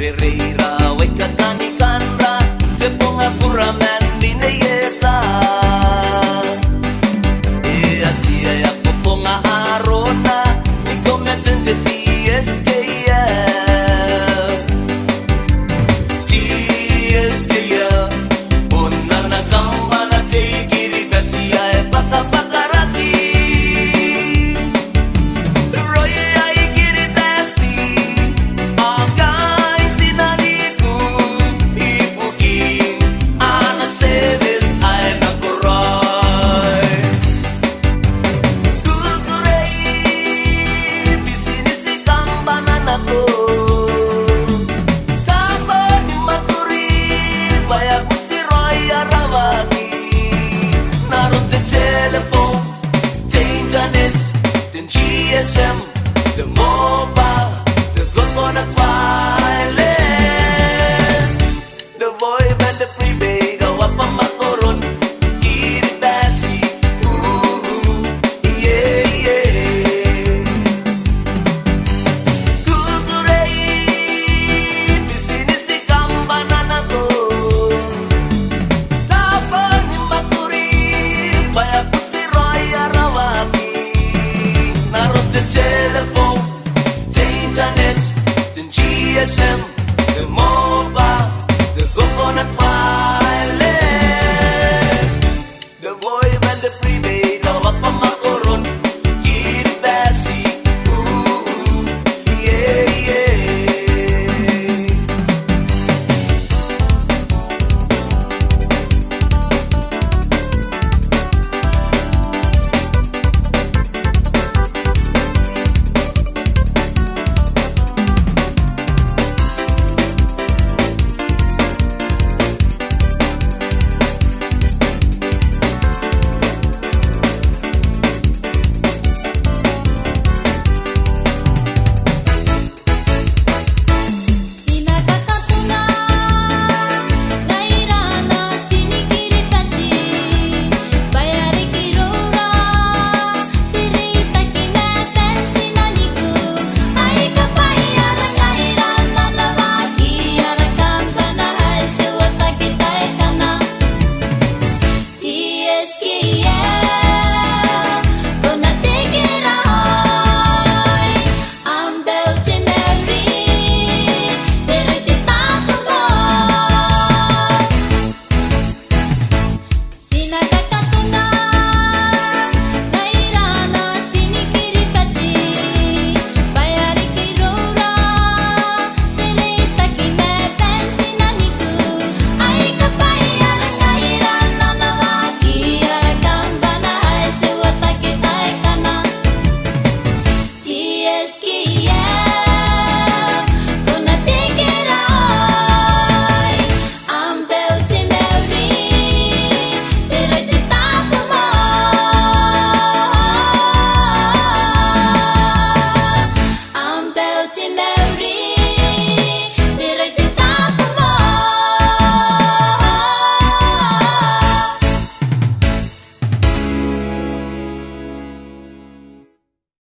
Ferreira, weka kanikanra, teponga kuraman binayeta. E asia ya poponga arona, ikometen TSKF. TSKF, onana kambana teikiri kasia e baka bakarati. GSM, the mobile, the coconut wireless, the VoIP and the prepaid, gawa pa makoron, kiribasi, yeah, yeah. Kukurei, business ikambana na to, tapa ni makuri, baya pusiroy arawaki. The telephone, the internet, the GSM.